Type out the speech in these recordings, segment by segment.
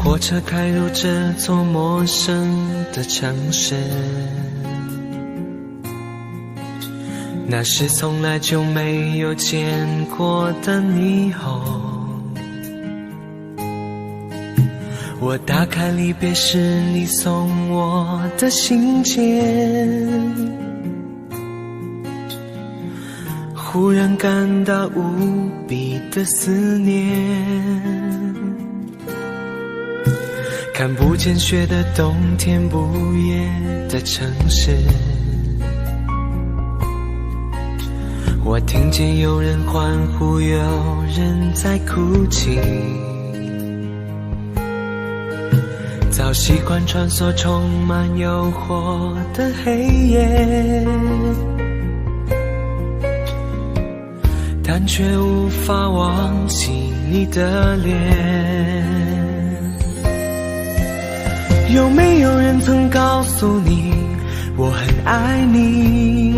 火车开入这座陌生的城市，那是从来就没有见过的霓虹。我打开离别时你送我的信件，忽然感到无比的思念。看不见雪的冬天，不夜的城市，我听见有人欢呼，有人在哭泣。早习惯穿梭充满诱惑的黑夜，但却无法忘记你的脸。有没有人曾告诉你我很爱你？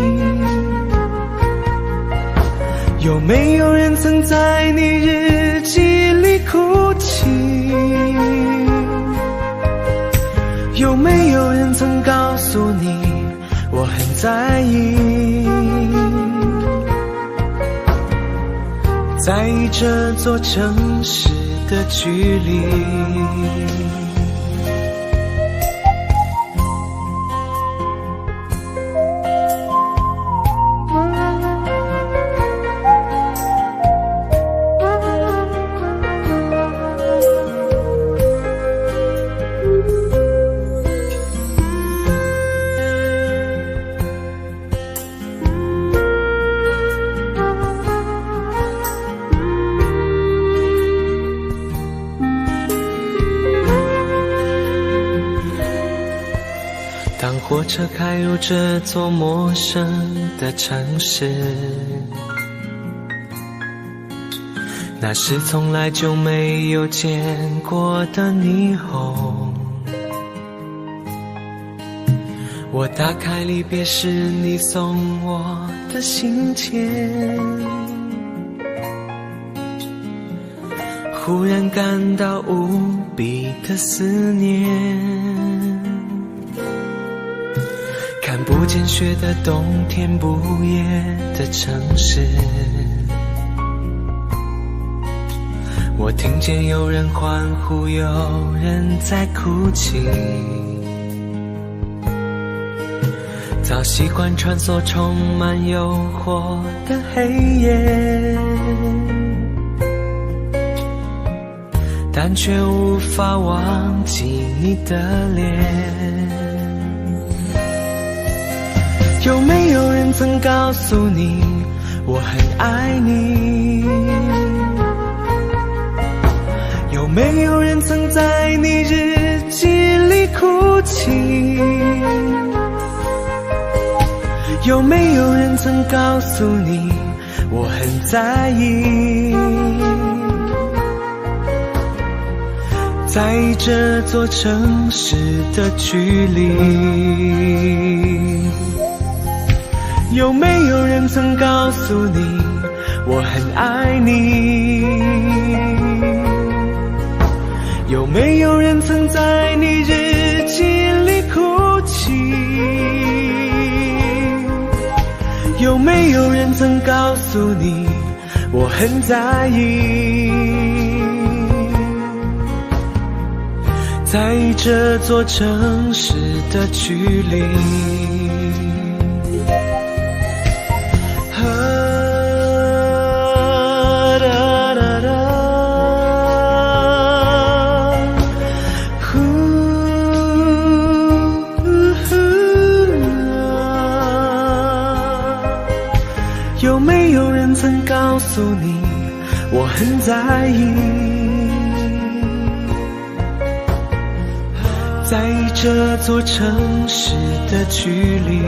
有没有人曾在你日记里哭泣？有没有人曾告诉你我很在意？在意这座城市的距离。当火车开入这座陌生的城市，那是从来就没有见过的霓虹。我打开离别时你送我的信件，忽然感到无比的思念。看不见雪的冬天，不夜的城市，我听见有人欢呼，有人在哭泣。早习惯穿梭充满诱惑的黑夜，但却无法忘记你的脸。有没有人曾告诉你我很爱你？有没有人曾在你日记里哭泣？有没有人曾告诉你我很在意？在意这座城市的距离。有没有人曾告诉你我很爱你？有没有人曾在你日记里哭泣？有没有人曾告诉你我很在意？在意这座城市的距离。有没有人曾告诉你我很在意？在这座城市的距离。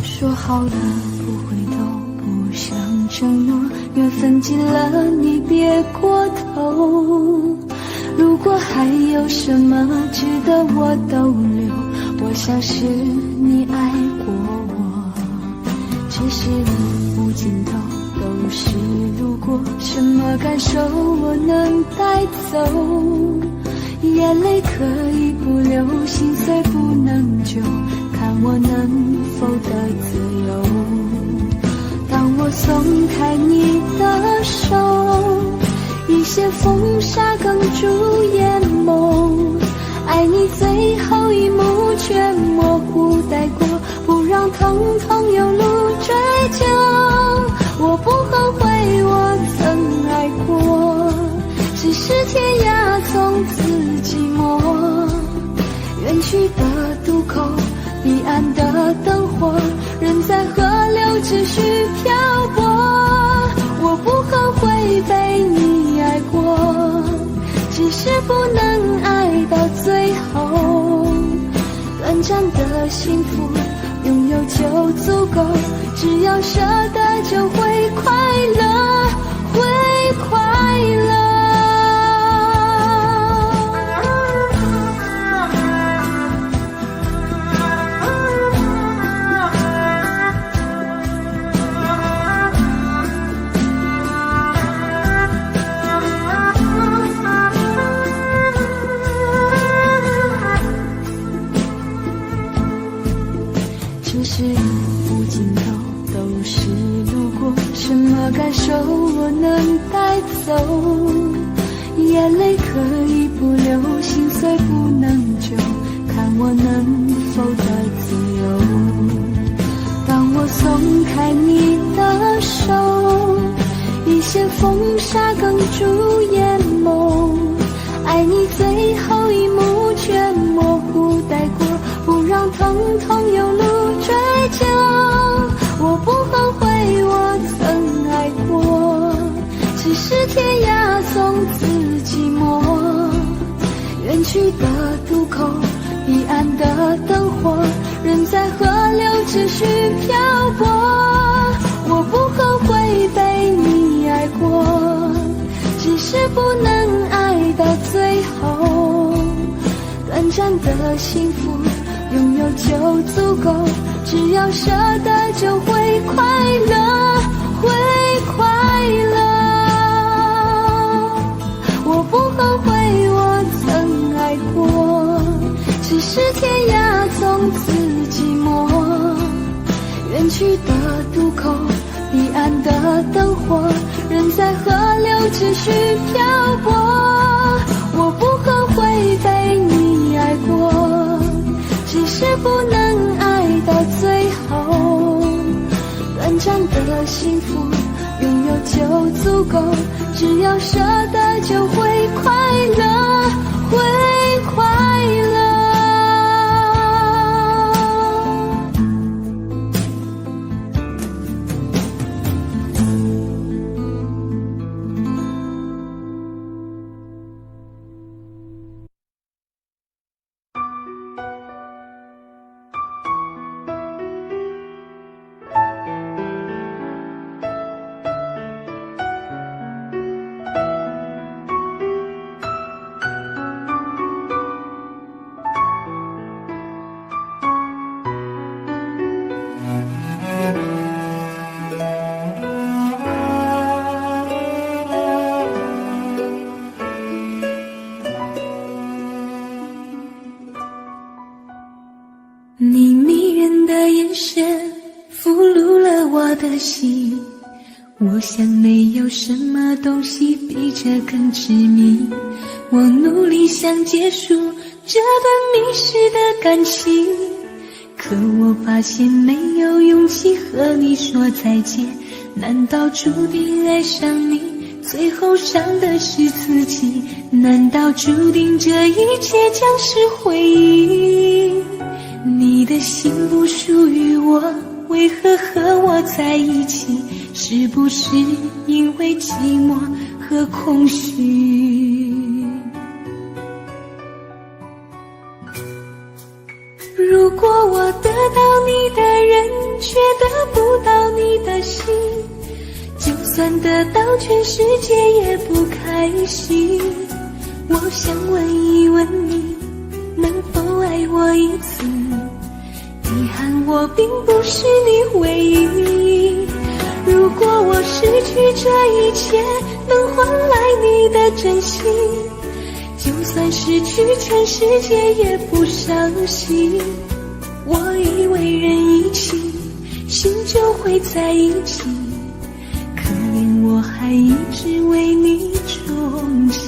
说好了不回头，不想承诺，缘分尽了你别过头。如果还有什么值得我逗留，我想是你爱过我。只是路无尽头，都是路过，什么感受我能带走？眼泪可以不流，心碎不能救，看我能否得自由。当我松开你的手，一些风沙哽住眼眸，爱你最后一幕却模糊带过，不让疼痛有路追究。我不后悔我曾爱过，只是天涯从此寂寞。远去的渡口，彼岸的灯火，人在河流只需漂泊。我不后悔被你爱过，只是不能爱到最后。短暂的幸福拥有就足够，只要舍得就会快乐，会快乐。是无尽头，都是路过，什么感受我能带走？眼泪可以不流，心碎不能救，看我能否得自由。当我松开你的手，一些风沙哽住眼眸，爱你最后一幕却模糊带过，不让疼痛有路追究。我不后悔我曾爱过，只是天涯从此寂寞。远去的渡口，彼岸的灯火，人在河流只需漂泊。我不后悔被你爱过，只是不能爱到最后。短暂的幸福拥有就足够，只要舍得就会快乐，会快乐。我不后悔我曾爱过，只是天涯从此寂寞。远去的渡口，彼岸的灯火，人在河流只需漂泊。我不后悔被你爱过，只是不能爱到最后。短暂的幸福拥有就足够，只要舍得就会快乐，会快乐。眼神俘虏了我的心，我想没有什么东西比这更致命。我努力想结束这段迷失的感情，可我发现没有勇气和你说再见。难道注定爱上你，最后伤的是自己？难道注定这一切将是回忆？你的心不属于我，为何和我在一起？是不是因为寂寞和空虚？如果我得到你的人，却得不到你的心，就算得到全世界也不开心。我想问一问你，能否爱我一次？遗憾我并不是你唯一。如果我失去这一切，能换来你的真心，就算失去全世界也不伤心。我以为人一起，心就会在一起，可怜我还一直为你憧憬。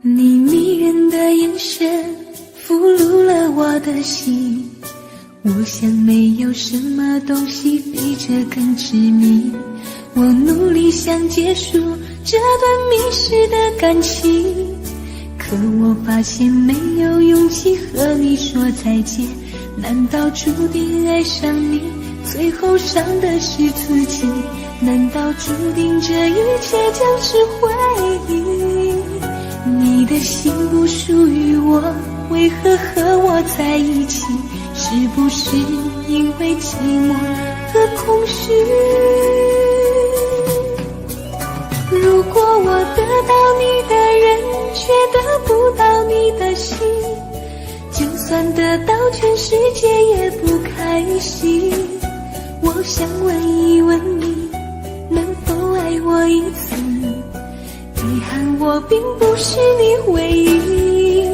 你迷人的眼神俘虏了我的心，我想没有什么东西比这更致命。我努力想结束这段迷失的感情，可我发现没有勇气和你说再见。难道注定爱上你，最后伤的是自己？难道注定这一切将是回忆？你的心不属于我，为何和我在一起？是不是因为寂寞和空虚？如果我得到你的人，却得不到你的心，就算得到全世界也不开心。我想问一问你，能否爱我一次？遗憾我并不是你唯一。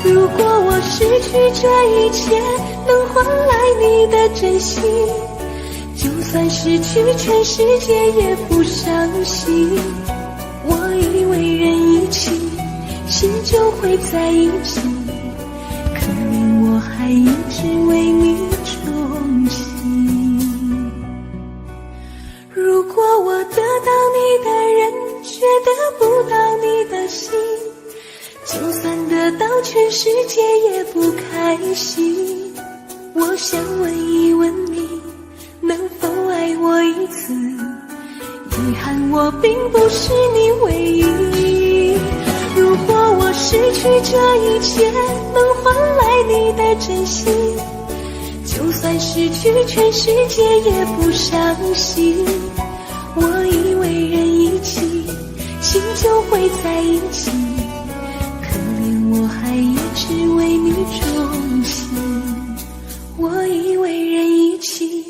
如果我失去这一切，能换来你的真心，就算失去全世界也不伤心。我以为人一起，心就会在一起，可怜我还一直为你憧憬。如果我得到你的人，却得不到你的心，就算得到全世界也不开心。我想问一问你，能否爱我一次？遗憾我并不是你唯一。如果我失去这一切，能换来你的真心，就算失去全世界也不伤心。我以为人一起，心就会在一起，可怜我还一直为你钟情。我以为人一起，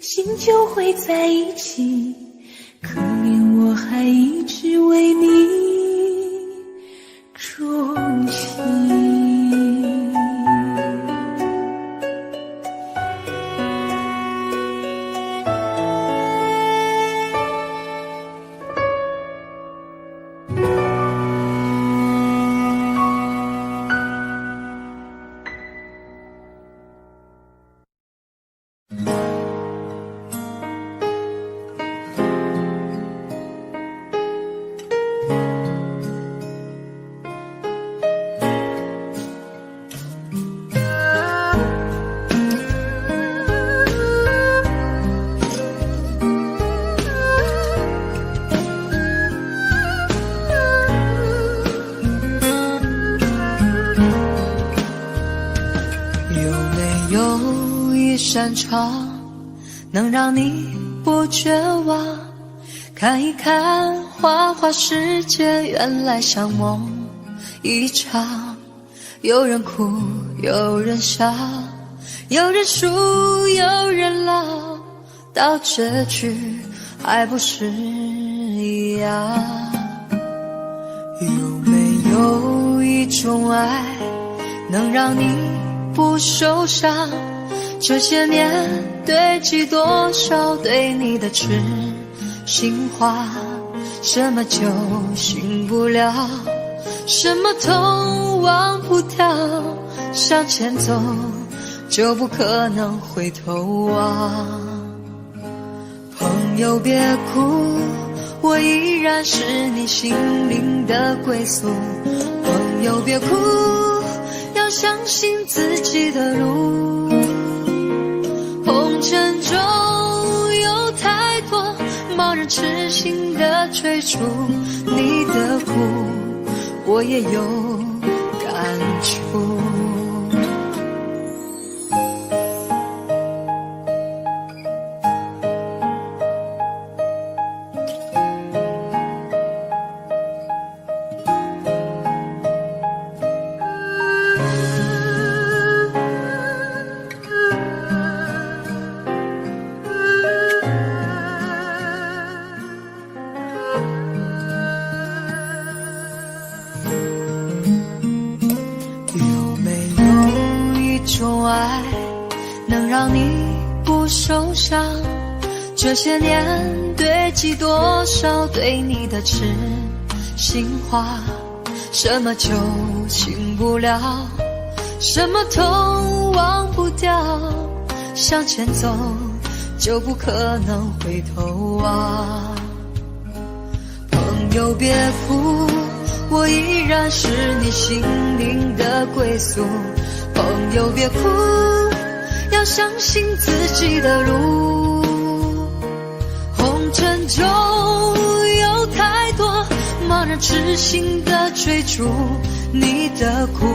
心就会在一起，可怜我还一直为你钟情。有一扇窗，能让你不绝望，看一看花花世界，原来像梦一场。有人哭，有人笑，有人输，有人老，到结局还不是一样。有没有一种爱能让你不受伤？这些年堆积多少对你的痴心话，什么酒醒不了，什么痛忘不掉，向前走就不可能回头望。朋友别哭，我依然是你心灵的归宿。朋友别哭，要相信自己的路。红尘中有太多盲人痴心的追逐，你的苦我也有感触。这些年堆积多少对你的痴心话，什么酒醒不了，什么痛忘不掉，向前走就不可能回头望。朋友别哭，我依然是你心灵的归宿。朋友别哭，要相信自己的路。红尘中有太多盲人痴心的追逐，你的苦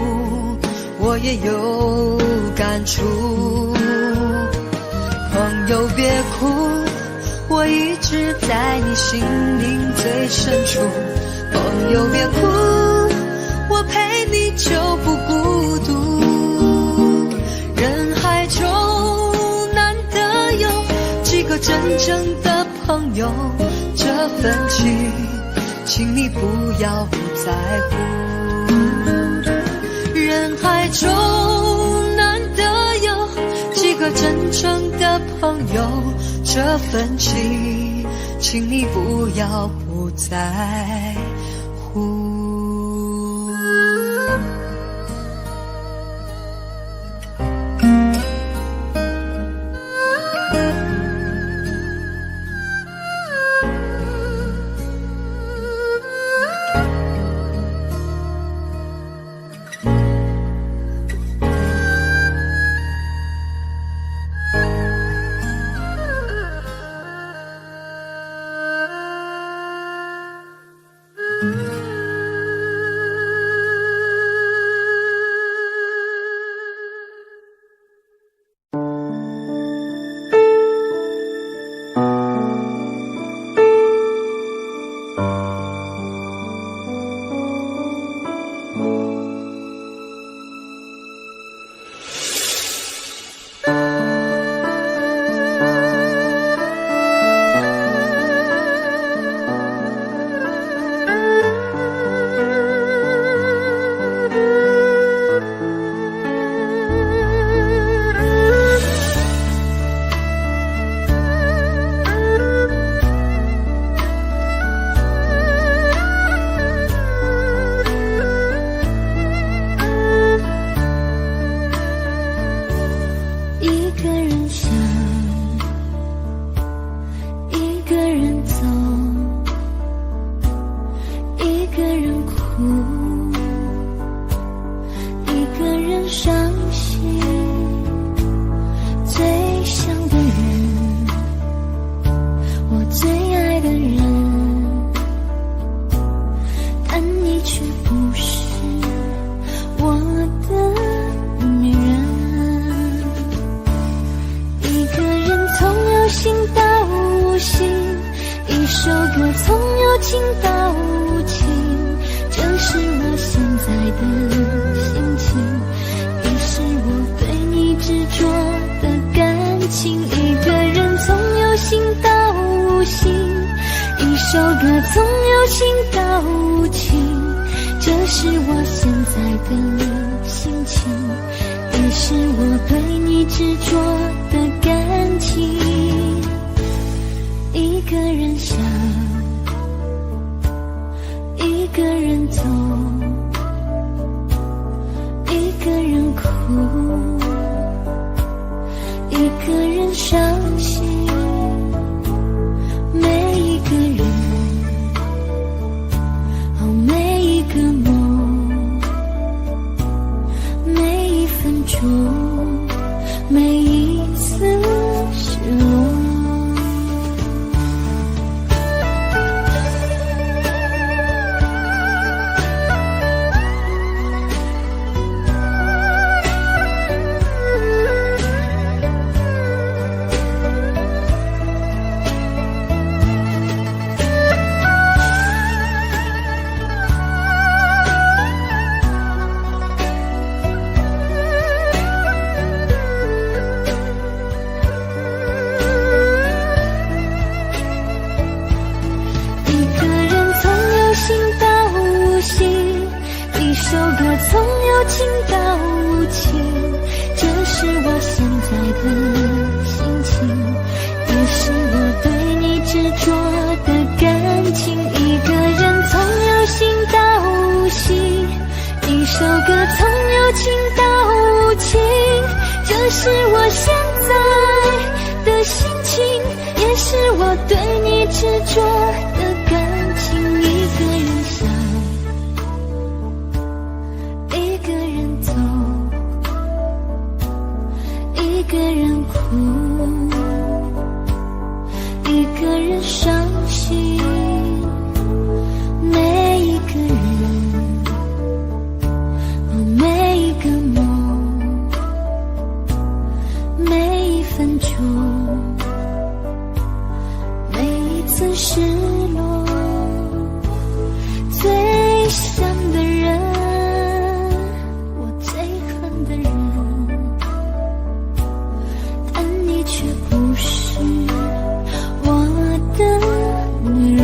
我也有感触。朋友别哭，我一直在你心灵最深处。朋友别哭，我陪你就不孤独。人海中难得有几个真正的朋友，这份情请你不要不在乎。人海中难得有几个真正的朋友，这份情请你不要不在乎。首歌从有情到无情，这是我现在的心情，也是我对你执着的感情。一个人从有心到无心，一首歌从有情到无情，这是我现在的心情，也是我对你执着的感情。一个人想，一个人走，一个人哭，一个人伤心。每一个人，每一个梦，每一分钟，每一次失落。首歌从有情到无情，这是我现在的心情，也是我对你执着的感情。一个人从有心到无心，一首歌从有情到无情，这是我现在的心情，也是我对你执着的感情。一个人想，一个人走，一个人哭，一个人伤心。每一个人，每一个梦，每一分钟，每一次失落。最想的人，我最恨的人，但你却不是我的女人，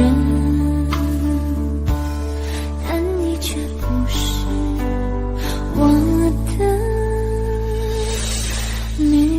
但你却不是我的女人。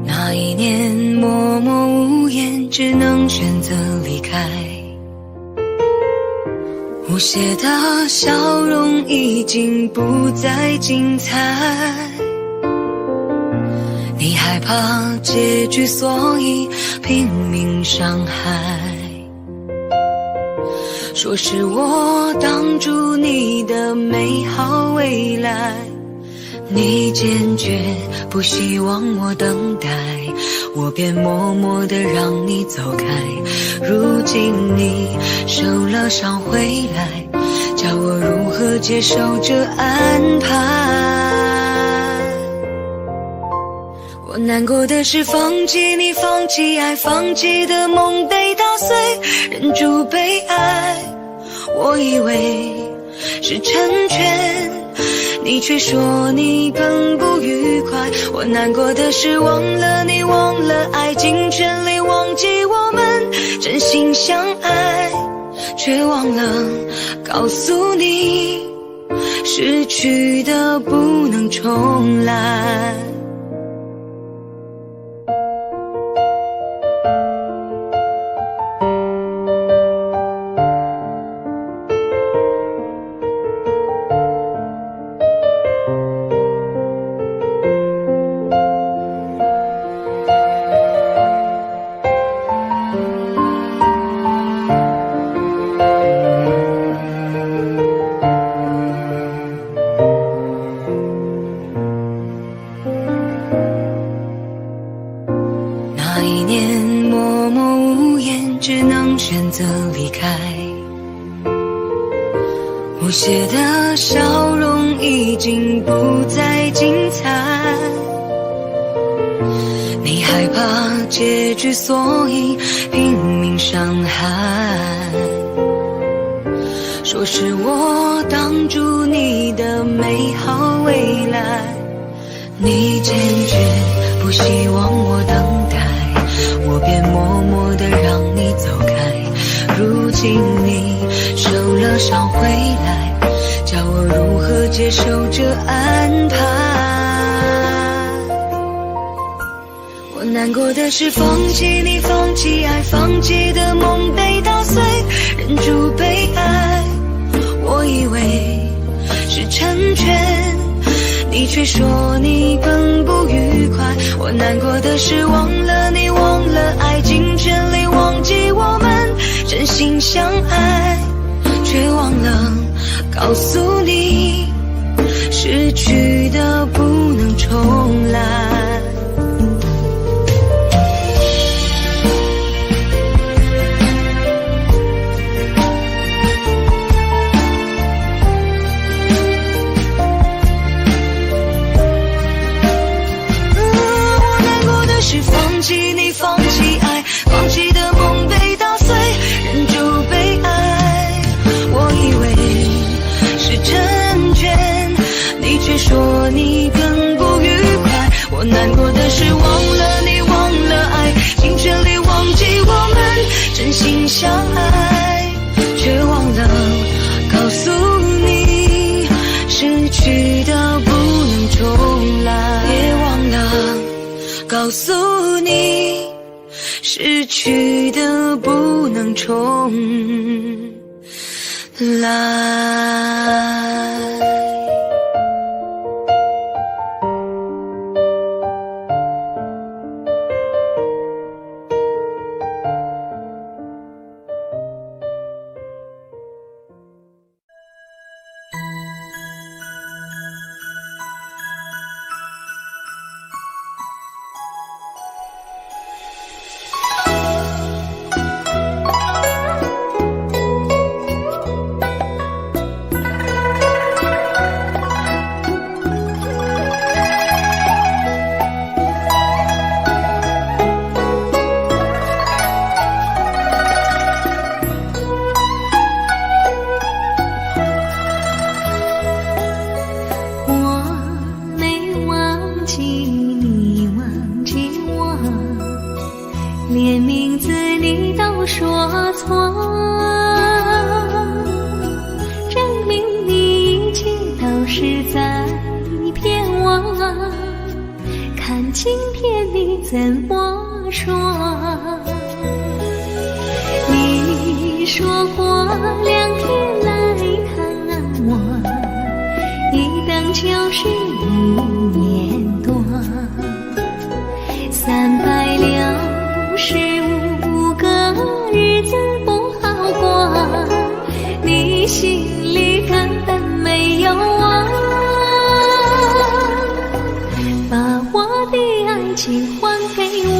那一年默默无言，只能选择离开。无邪的笑容已经不再精彩，你害怕结局，所以拼命伤害。说是我挡住你的美好未来，你坚决不希望我等待，我便默默地让你走开。如今你受了伤回来，叫我如何接受这安排？我难过的是放弃你，放弃爱，放弃的梦被打碎，忍住被爱，我以为是成全，你却说你更不愉快。我难过的是忘了你，忘了爱，尽全力忘记我们真心相爱。却忘了告诉你，失去的不能重来。那一年默默无言，只能选择离开。我写的笑容已经不再精彩，你害怕结局，所以拼命伤害。说是我挡住你的美好未来，你坚决不希望我等待，我便默默地让你走开。如今你受了伤回来，叫我如何接受这安排？我难过的是放弃你，放弃爱，放弃的梦被打碎，忍住悲哀。我以为是成全，你却说你更不愉快。我难过的是忘了你，忘了爱，尽全力忘记我们真心相爱，却忘了告诉你，失去的不能重来。放弃你，放弃爱，放弃的梦被打碎，忍住悲哀。我以为是成全，你却说你更不愉快。我难过的是忘了你，忘了爱，尽全力忘记我们真心相爱，却忘了告诉你，失去的不能重来。也忘了告诉你，失去的不能重来。连名字你都说错，证明你一切都是在骗我。看今天你怎么说？你说过2天来看我，一等就是1年多，365个日子不好过，你心里根本没有我，把我的爱情还给我。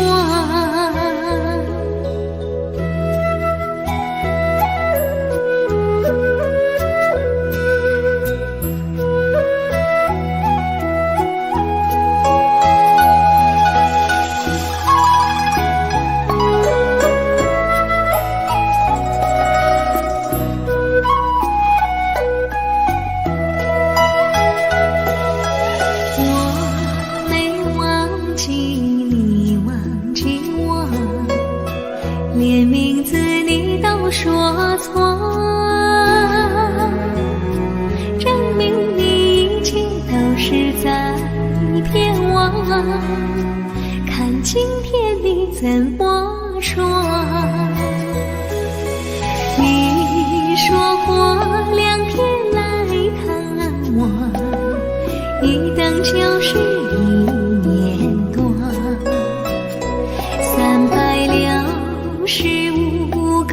连名字你都说错。看今天你怎么说。你说过2天来看我，一等就是1年多，365个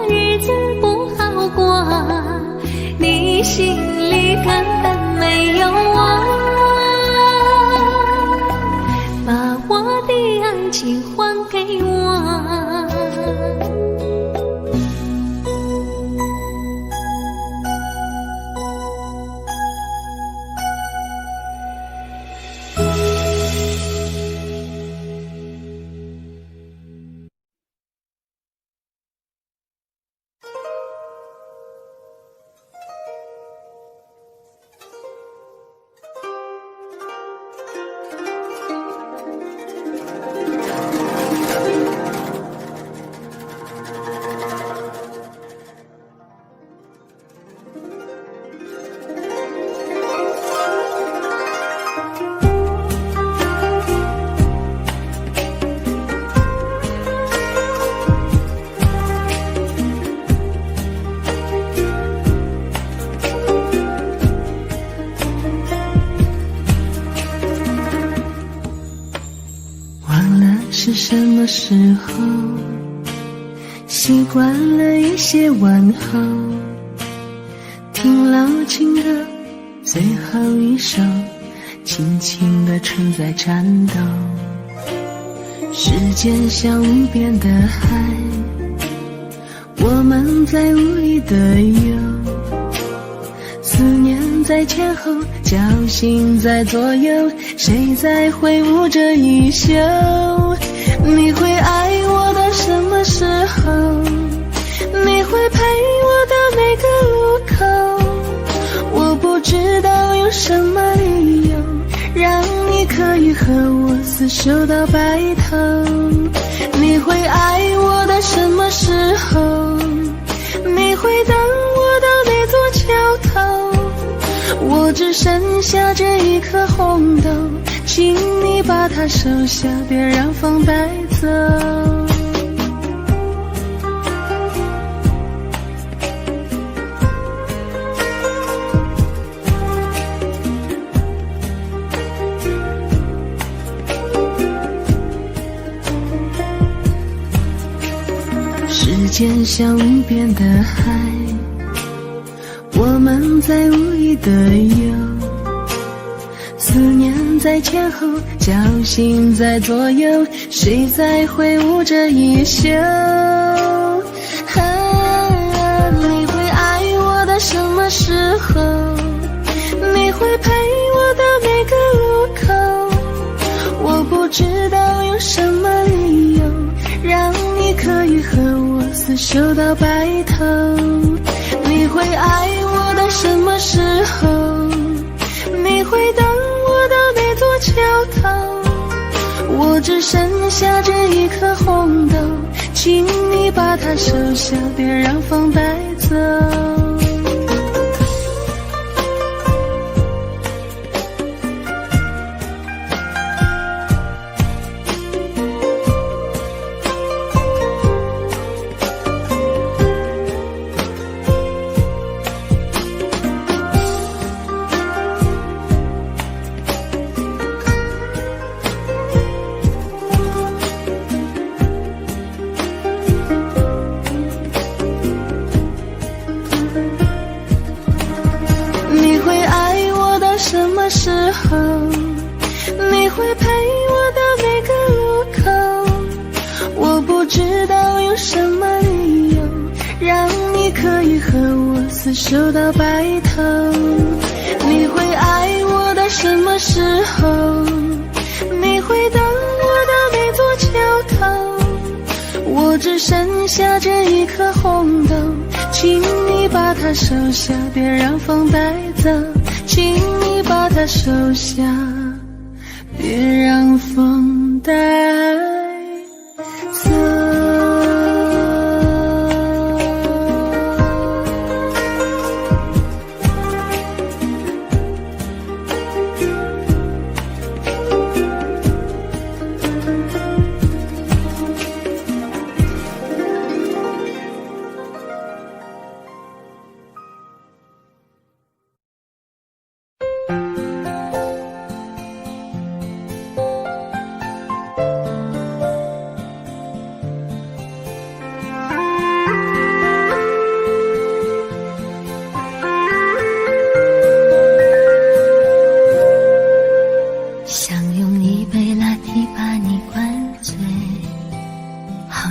日子不好过，你心里根本没有我，把我的爱情还给我。是什么时候习惯了一些问候，听老情的最后一首，轻轻地存在颤抖。时间像无边的海，我们在无意的游，思念在前后，侥幸在左右，谁在挥舞着衣袖？你会爱我到什么时候？你会陪我到哪个路口？我不知道有什么理由让你可以和我厮守到白头。你会爱我到什么时候？你会等我到那座桥头？我只剩下这一颗红豆，请你把它收下，别让风带走。时间像无边的海，我们在无意的游，思念在前后，侥幸在左右，谁在挥舞着衣袖？你会爱我到什么时候？你会陪我到哪个路口？我不知道有什么理由让你可以和我厮守到白头。你会爱我到什么时候？你会等我到那座桥头？我只剩下这一颗红豆，请你把它收下，别让风带走。什么时候？你会陪我到哪个路口？我不知道有什么理由让你可以和我厮守到白头。你会爱我到什么时候？你会等我到那座桥头？我只剩下这一颗红豆，请你把它收下，别让风带走。请你把它收下，别让风带走。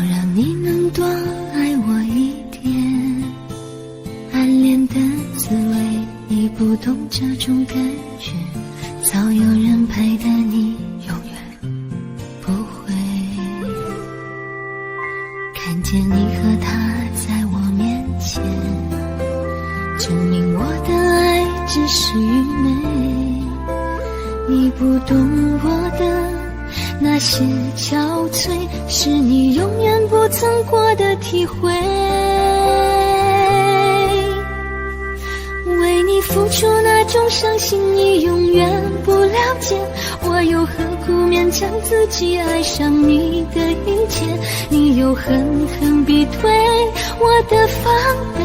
让你能多爱我一点。暗恋的滋味，你不懂这种感觉，早有人陪的你永远不会。看见你和他在我面前，证明我的爱只是愚昧。你不懂我的那些憔悴，是你永远不曾过的体会。为你付出那种伤心，你永远不了解，我又何苦勉强自己爱上你的一切？你又狠狠逼退我的防备，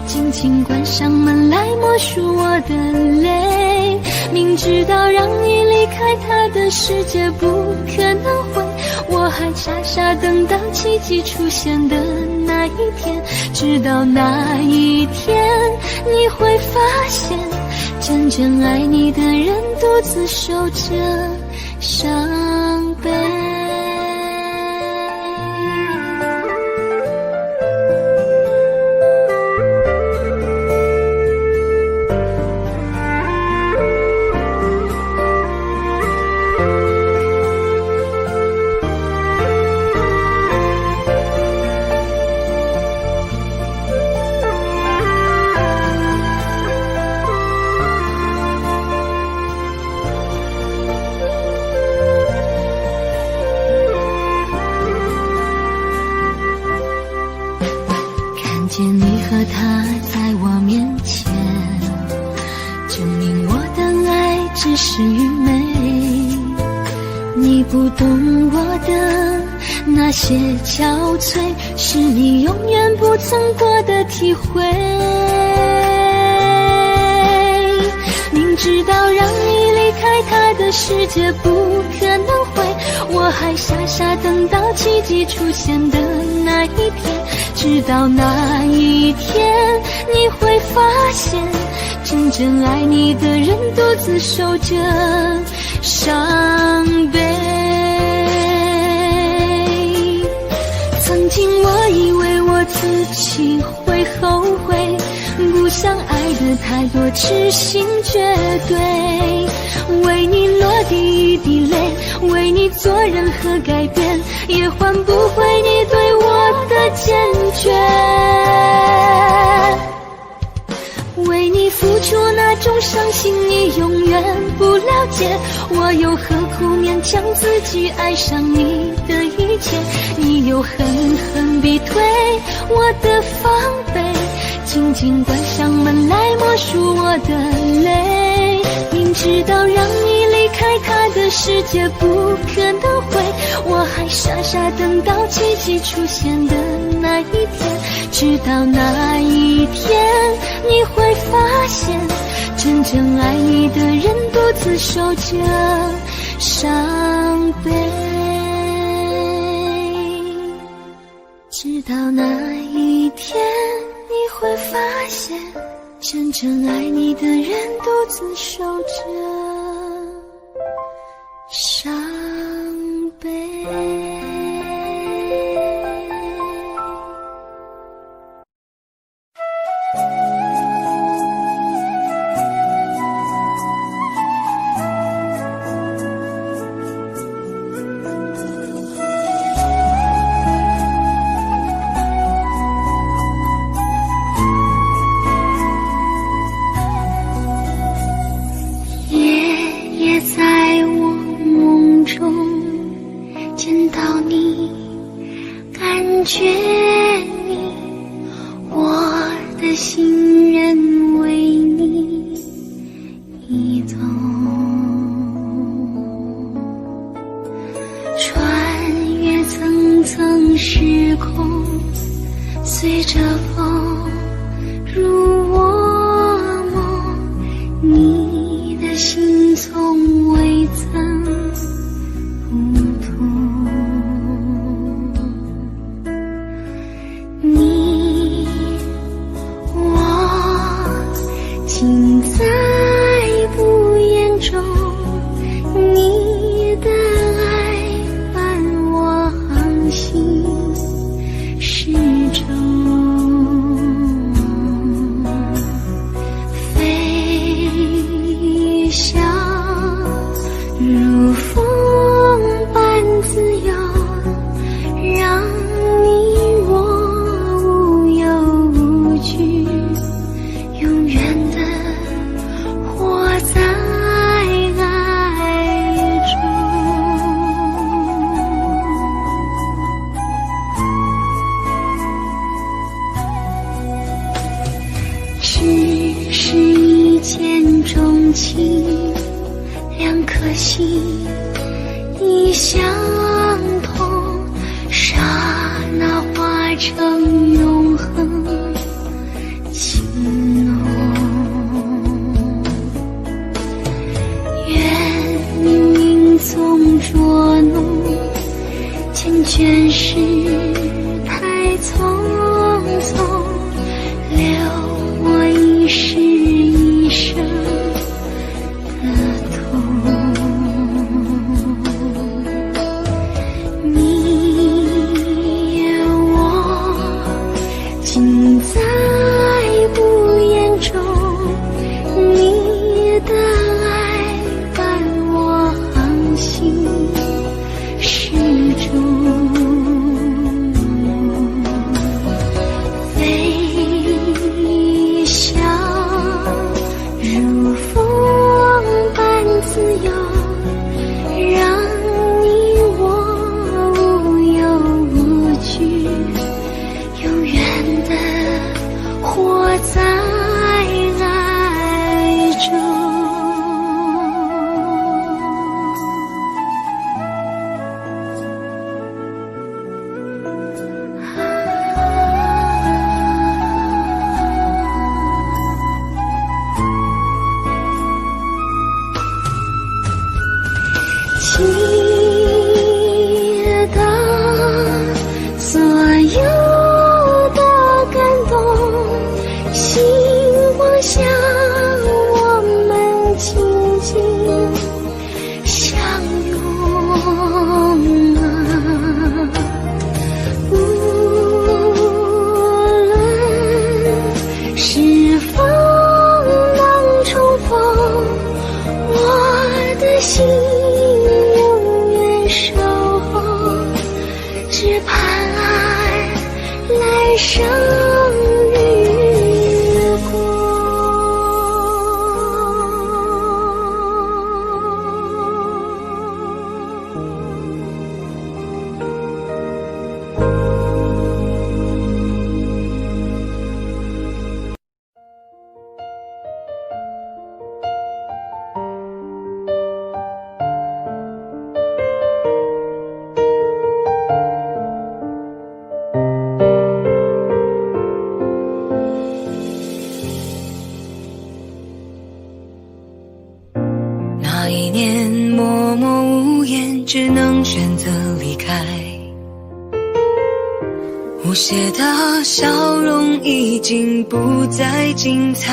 紧紧关上门来默数我的泪。明知道让你离开他的世界不可能会，我还傻傻等到奇迹出现的那一天。直到那一天，你会发现真正爱你的人独自受着伤悲。见你和他在我面前，证明我的爱只是愚昧。你不懂我的那些憔悴，是你永远不曾过的体会。明知道让你离开他的世界不可能会，我还傻傻等到奇迹出现的那一天。直到那一天，你会发现真正爱你的人独自受着伤悲。曾经我以为我自己会后悔，不想爱的太多，痴心绝对。为你落第一滴泪，为你做任何改变，也换不回你对我的坚决。为你付出那种伤心，你永远不了解，我又何苦勉强自己爱上你的一切？你又狠狠逼退我的防备，紧紧关上门来默数我的泪。明知道让你离开他的世界不可能会，我还傻傻等到奇迹出现的那一天。直到那一天，你会发现真正爱你的人独自受着伤悲。直到那一天，你会发现真正爱你的人独自受着伤悲。感觉你，我的心仍为你移动，穿越层层时空，随着风入我梦，你的心从未曾不同。你我尽在不言中，你的爱伴我航行。成永恒情浓。愿命纵捉弄，缱绻事太匆匆，留我一世一生的痛。你我尽在不言中，你的爱伴我航行始终。飞翔如风般自由，让你我无忧无惧，永远的活在爱中。记得所有的感动，星光下我们紧紧相拥啊！无论是否能重逢，我的心只盼爱来生日光。那一年默默无言，只能选择离开。无邪的笑容已经不再精彩，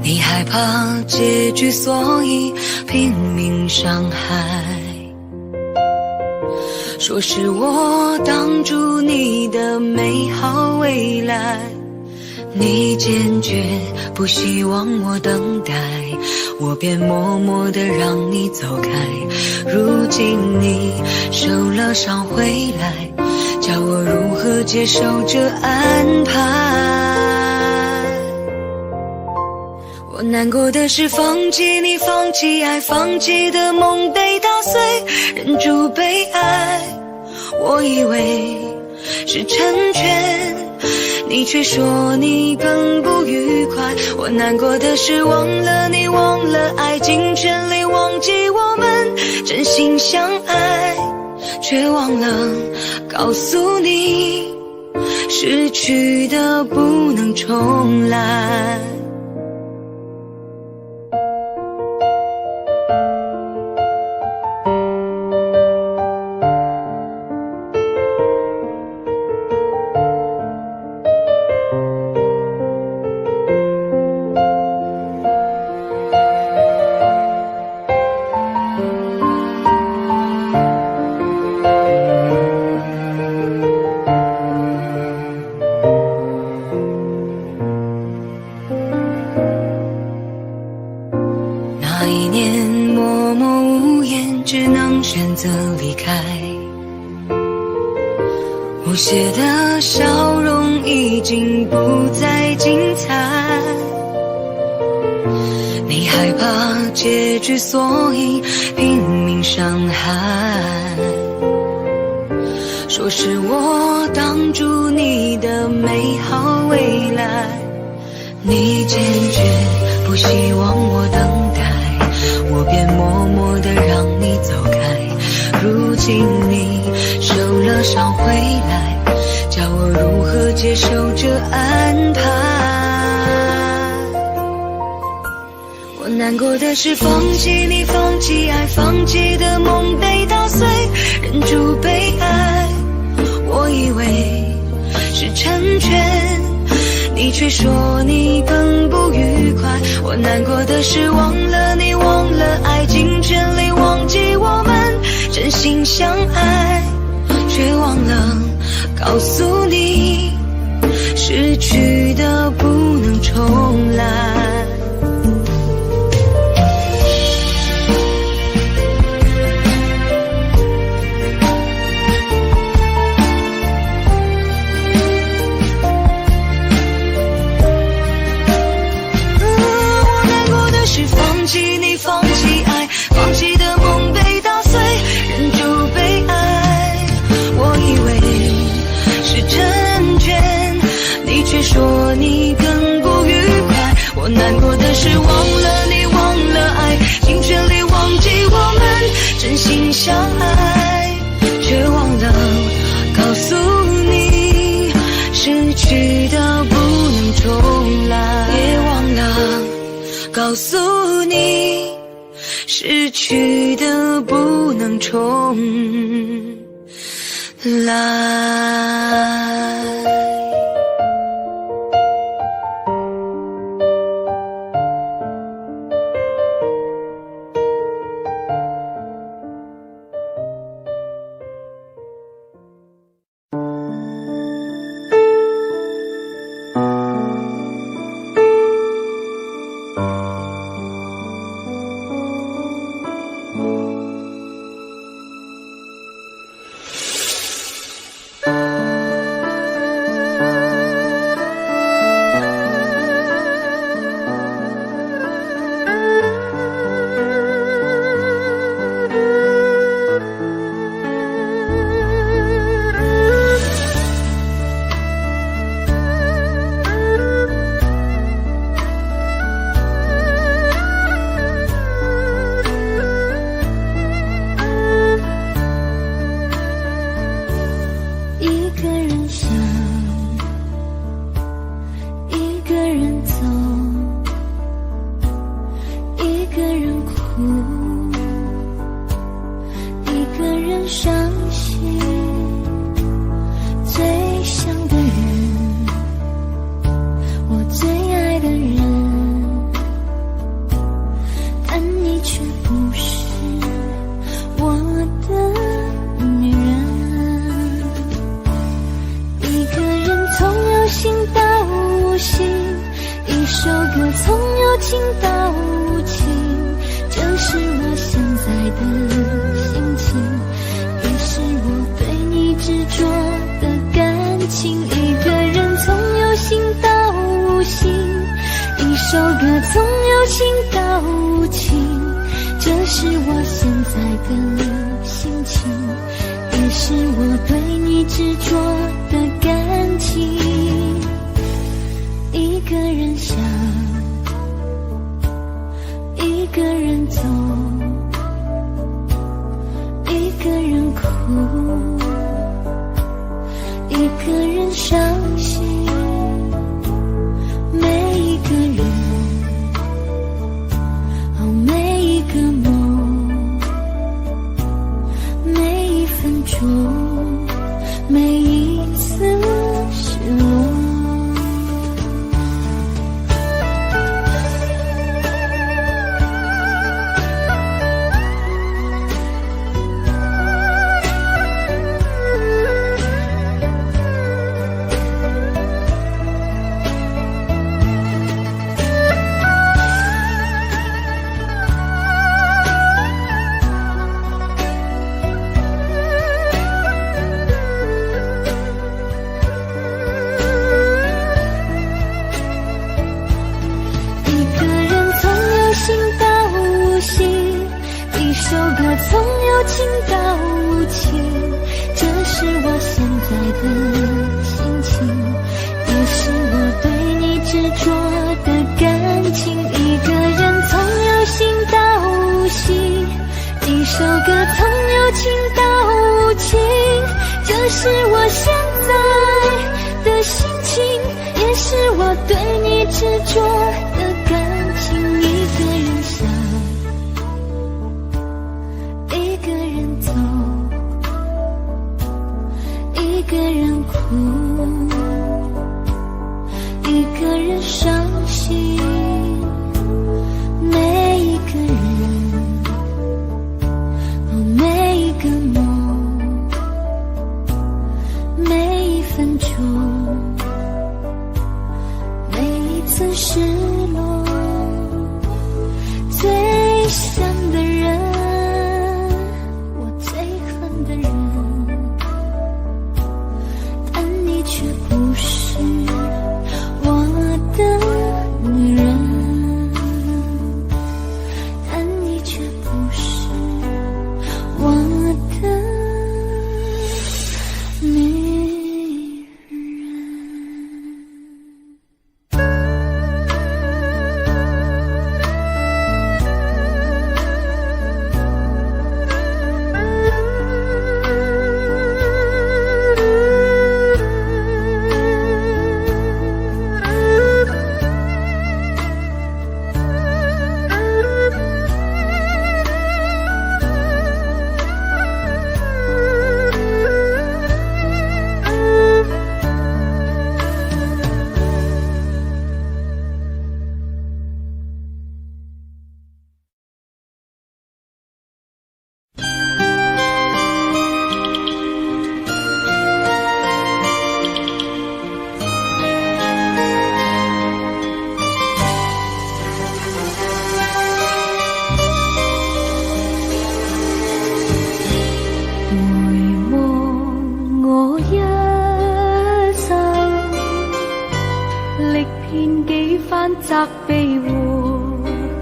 你害怕结局，所以拼命伤害。说是我挡住你的美好未来，你坚决不希望我等待，我便默默地让你走开。如今你受了伤回来，叫我如何接受这安排？我难过的是放弃你，放弃爱，放弃的梦被打碎，忍住被爱，我以为是成全，你却说你更不愉快。我难过的是忘了你，忘了爱，尽全力忘记我们真心相爱，却忘了告诉你，失去的不能重来。那一年默默无言，只能选择离开。无邪的笑容已经不再精彩，你害怕结局，所以拼命伤害。说是我挡住你的美好未来，你坚决不希望我等待，我便默默地让你走开。如今近你，受了伤回来，叫我如何接受这安排？我难过的是放弃你，放弃爱，放弃的梦被打碎，忍住被爱，我以为是成全，你却说你更不愉快。我难过的是忘了你，忘了爱，尽全力忘记我们真心相爱，却忘了告诉你，失去的不能重来。放弃你，放弃爱，放弃的梦被打碎，忍住被爱，我以为是成全，你却说你更不愉快。我难过的是忘了你，忘了爱，尽全力忘记我们真心相爱，却忘了告诉你，失去的不能重来，也忘了告诉你，失去的不能重来。一首歌从有情到是我现在的心情，也是我对你执着的感情。一个人想，一个人走，一个人哭，一个人伤心。每一个人，每一个梦，每一分钟，每一次失落，最想的人，我最恨的人，但你却不是我的女人。責備和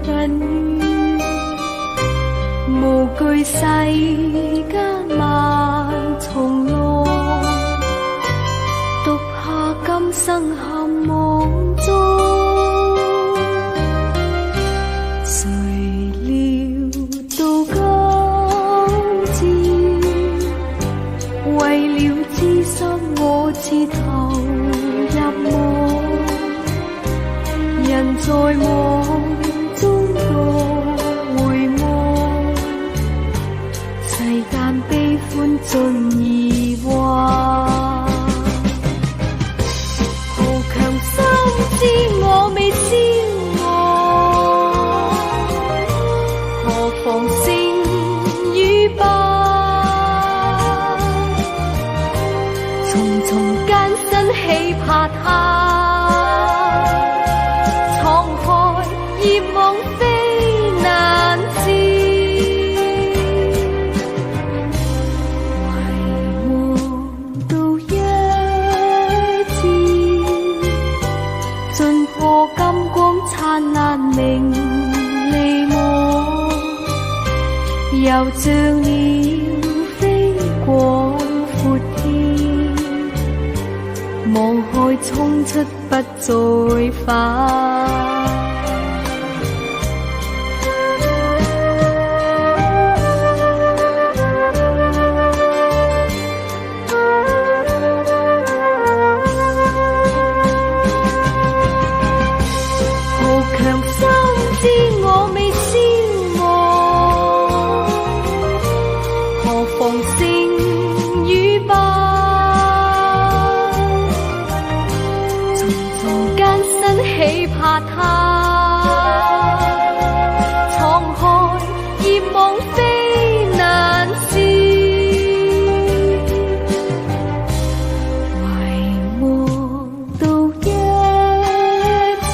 恨怨，無懼世間萬重浪，獨下今生陷網中。誰料到今朝，為了知心我自投入夢。人在夢中獨回望，世間悲歡盡疑惑。豪強心知我未消亡，何妨勝與敗？重重艱辛豈怕他？業網非難事，遺忘到一次，盡破金光燦爛明利網，又像鳥飛過闊天，望海衝出不再返。豈怕他滄海業網非難事，遺忘到一朝，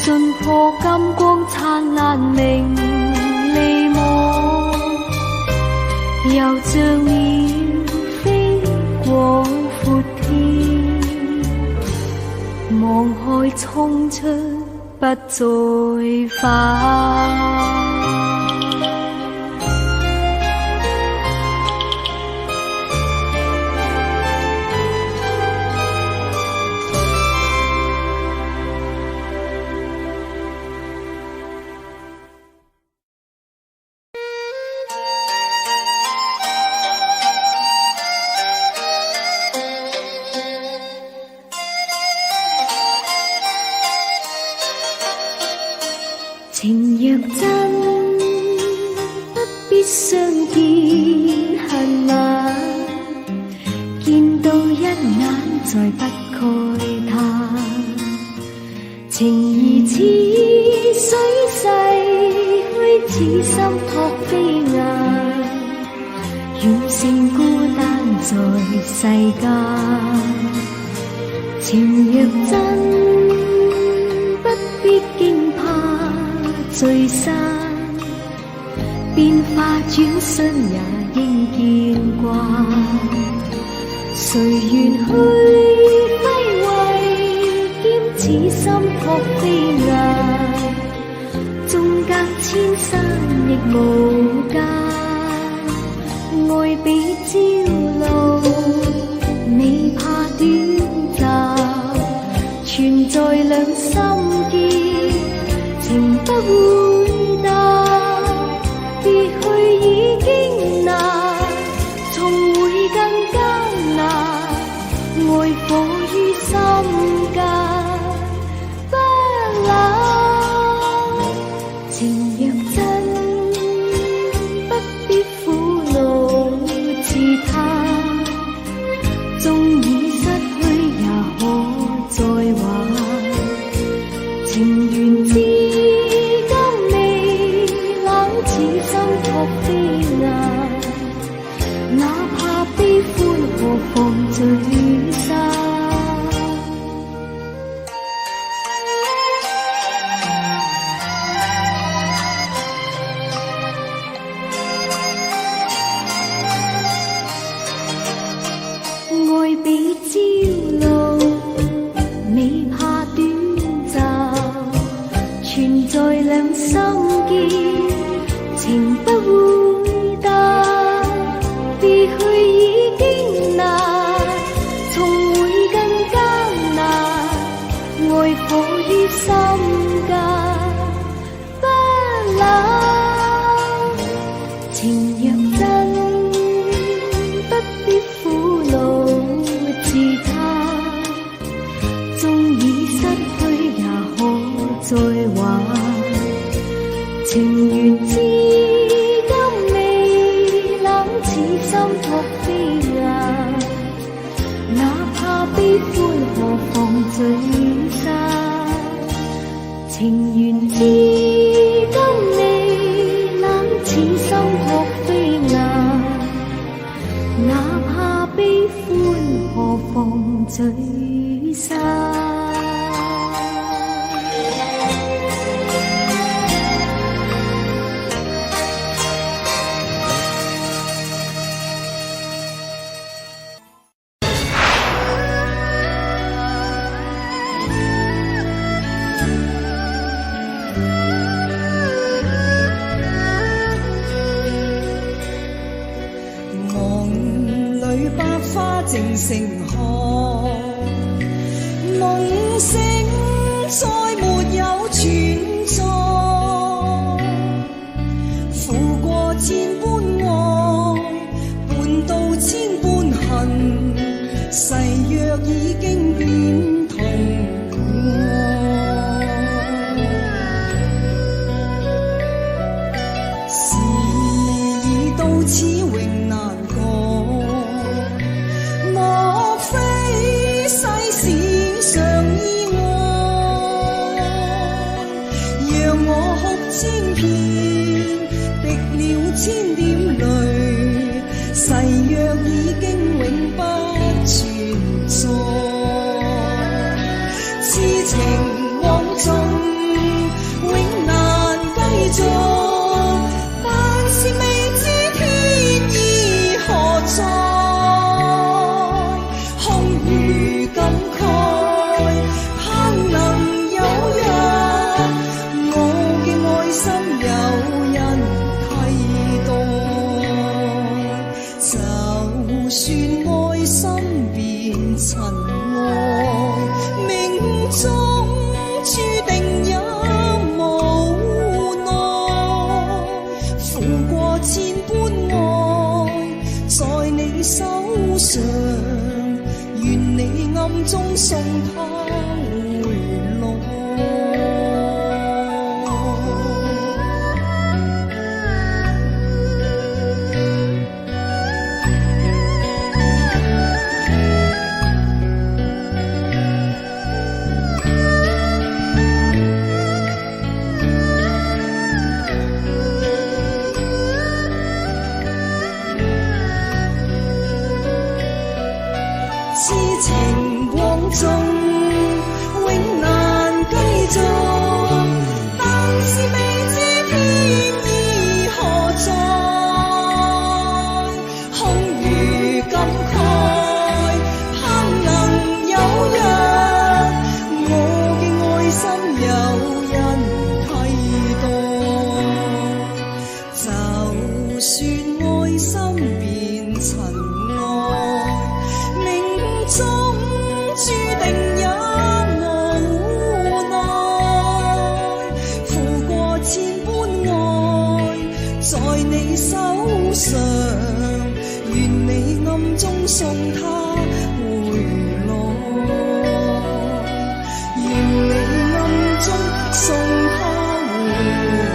盡破金光燦爛明利網，又像鳥飛過闊天，望海衝出不再返。願成孤單在世間。情若真，不必驚怕聚散，變化轉身也應見慣。誰願去揮慧，兼此心託飛雁，縱隔千山亦無間。愛比朝露，未怕短暫，存在兩心結，情不會淡。別去已經難，重會更艱難。愛火於心間，不冷。情若真，不必苦惱自嘆。縱已失去也可再還。情緣至今未冷，此心託飛雁。哪怕悲歡何妨聚散。愛比朝露，未怕短暫，存在兩心結，情不會淡。別去已經難，重會更艱難。愛火於心間，不冷。情若真，不必苦惱自嘆。縱已失去也可再還。情緣至今未冷，此心託飛雁。哪怕悲歡何妨聚散。情緣至今未冷，此心託飛雁。哪怕悲歡何妨聚散。正盛開，夢醒再沒有存在，負過千般愛，伴到千般恨，誓約已經變痛愛。事已到此永難改，莫非世事常意外，讓我哭千遍，滴了千點淚，誓約已經永不存在。痴情往盡永難繼續，但是未知天意何在，空餘感慨，盼能有日我嘅愛心有人替代。就算愛心變塵埃，命中注定也無奈，負過千般愛在你手上，願你暗中送他回來。情光中永难繼續，但是未知天意何在，空餘感慨，盼能有日我嘅愛心有人替代，就算愛心變塵埃，命中注定也無奈，付過千般愛在你手上，願你暗中送他回來，願你暗中送他回來。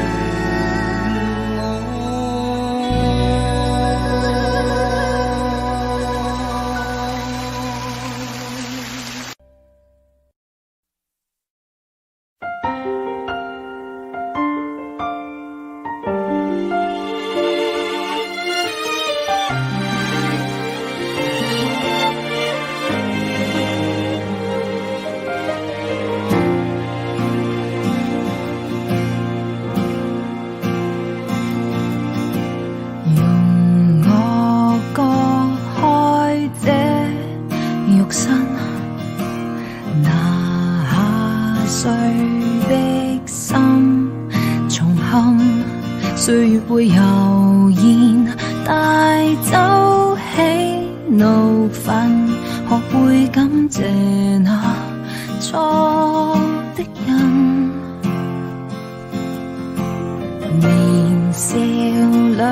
歲月會悠然帶走喜怒憤，學會感謝那錯的人。年少裏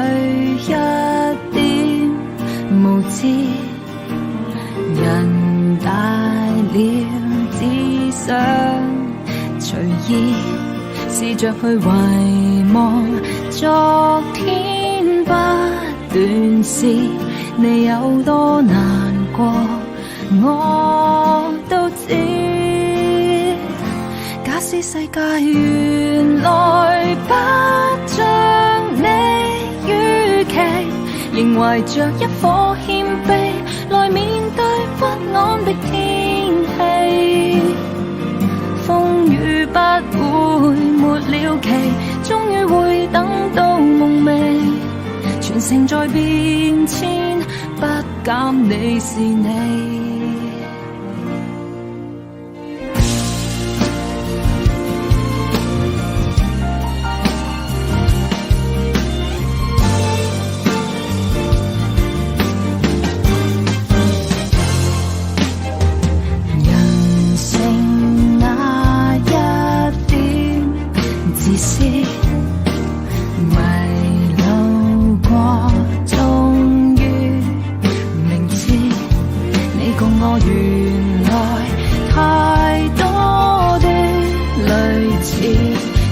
一點無知，人大了只想隨意試着去遺忘昨天不斷是你有多難過，我都知。假使世界原來不像你預期，仍懷着一顆謙卑來面對不安的天氣，風雨不會沒了期，終於會等到夢寐，全城在變遷，不減你是你。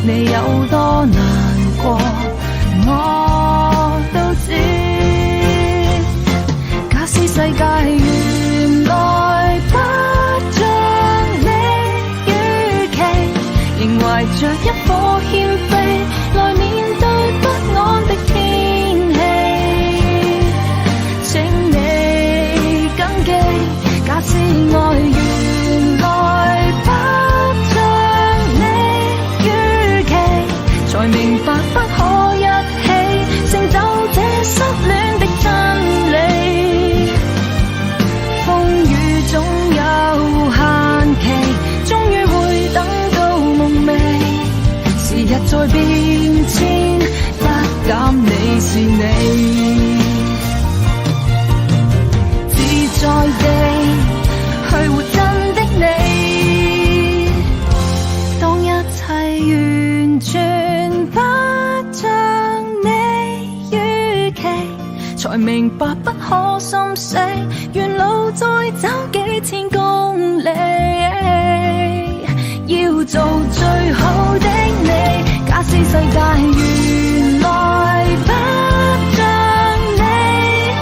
你有多難過，我都知。假使世界原來不像你預期，仍懷着一顆謙卑來面對不安的天氣，請你謹記，假使愛原來不才明白不可一起成就這失戀的真理，風雨總有限期，終於會等到夢寐，時日在變遷，不減你是你，自在地去活真的你，當一切完全不像你預期，才明白不可心死，沿路再走幾千公里，要做最好的你。假使世界原來不像你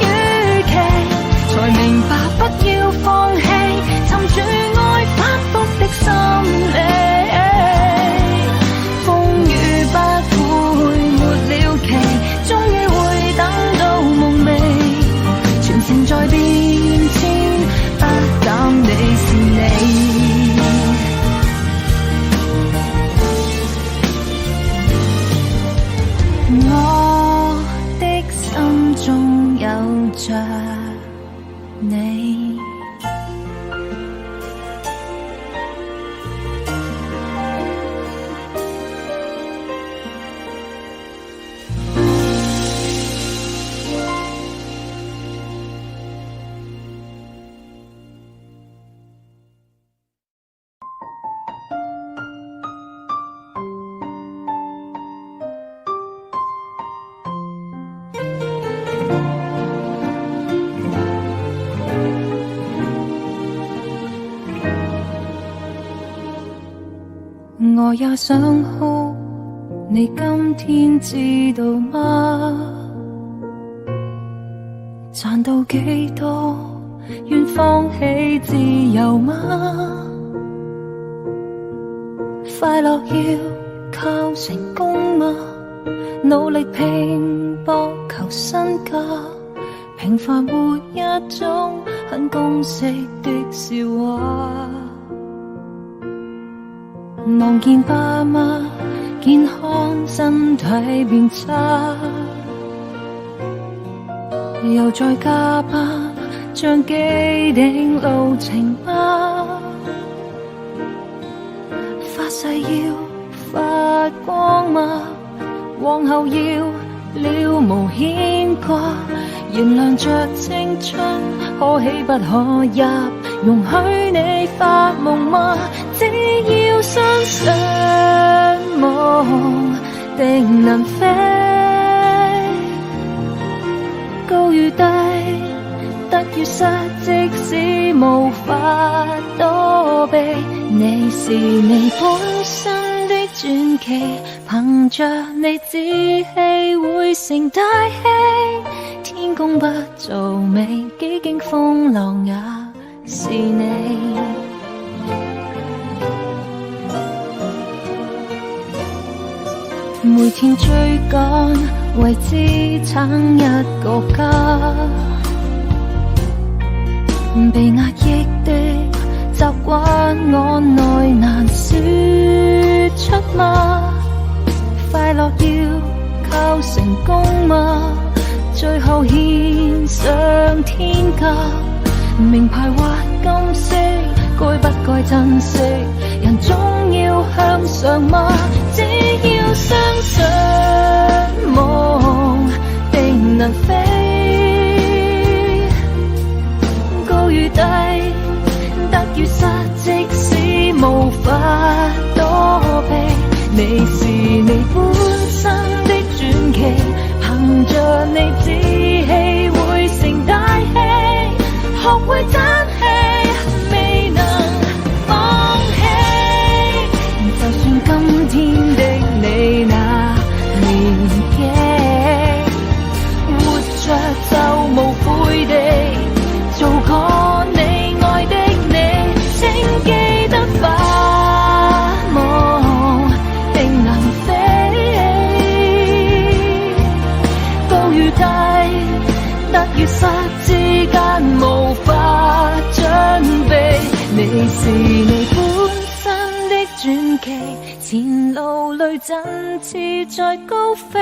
預期，才明白不要放棄，尋住愛反覆的心理。在變遷，不減着你。我也想哭，你今天知道嗎？賺到幾多，願放棄自由嗎？快樂要靠成功嗎？努力拼搏求身家，平凡活一種很公式的笑話。望見爸媽健康身體變差，又再加班像既定路程嗎？發誓要發光嗎？往後要了無牽掛，原諒着青春可喜不可入，容許你發夢嗎？只要相信夢定能飛，高與低得與失，即使無法躲避，你是你本身的傳奇，憑着你志氣會成大器，天公不造美，幾經風浪也是你。每天追趕，為支撐一個家，被壓抑的習慣，我內難說出嗎？快樂要靠成功嗎？最後獻上天價，名牌或金色，該不該珍惜？人總要向上嗎？只要相信夢定能飛，高與低得與失，即使無法躲避，你是你本身的傳奇，憑着你志氣會成大器，學會爭氣，未能放棄。就算今天的你那年紀，活着就無悔地做個你愛的你，請記得把夢定能飛，高與低得與失之間無法準備，你是你本身的傳奇，前路裏振翅在高飛，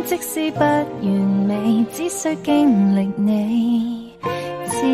即使不完美，只需經歷你自己。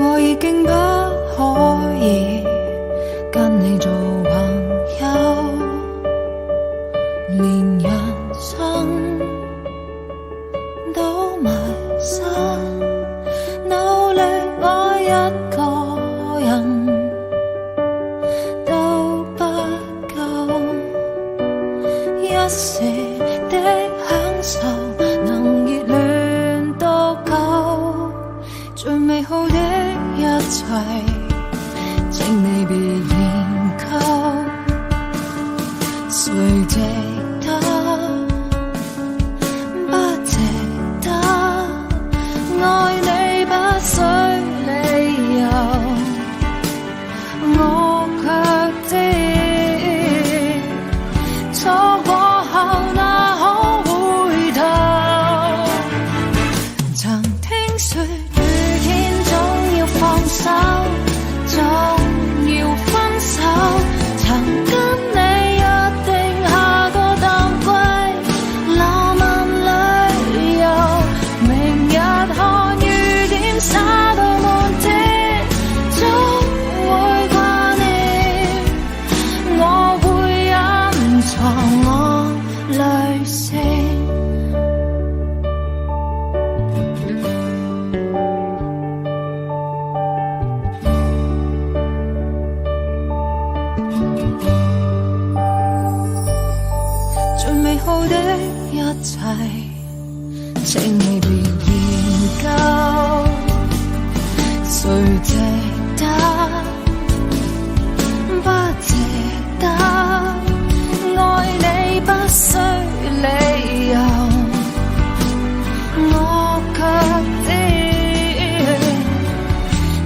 我已經不可以跟你做朋友，連人生都迷失，努力愛一個人都不夠，一時的享受能熱戀多久？最美好的一切，請你別得，不值得，愛你不需理由，我卻知錯過後哪可回頭。曾聽說雨天總要放手，總要分手，曾跟你約定下個淡季浪漫旅遊，明日看雨點灑到滿天，總會掛念，我會隱藏我淚腺。最美好的一切，請你別研究，誰值得，不值得，愛你不需理由，我卻知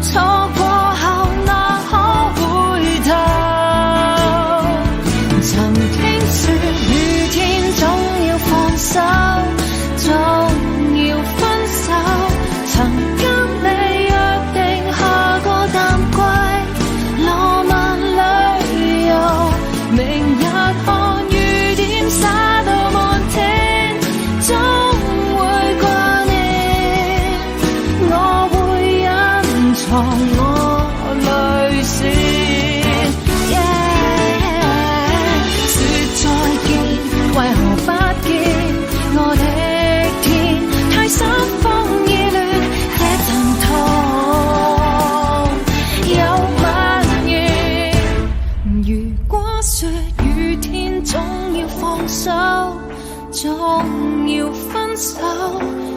錯過後哪可回頭。曾聽說雨天總要放手，總要分手，曾跟你約定下個淡季浪漫旅遊，明日看雨點灑到滿天，總會掛念，我會隱藏我淚腺。說再見，為何不見我的天？太心慌意亂，這陣痛有蔓延。如果說雨天總要放手，總要分手，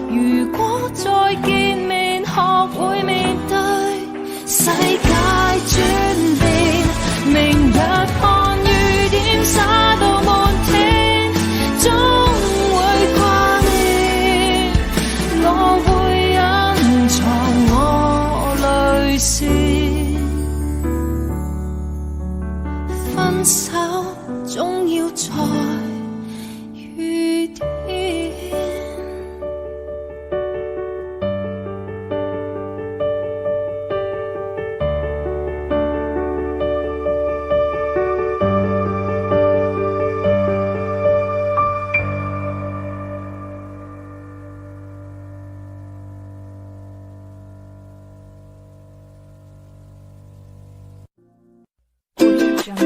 如果再見面學會面對世界轉變，明日看雨點灑到滿天，總會掛念，我會隱藏我淚腺。分手總要在雨天。这样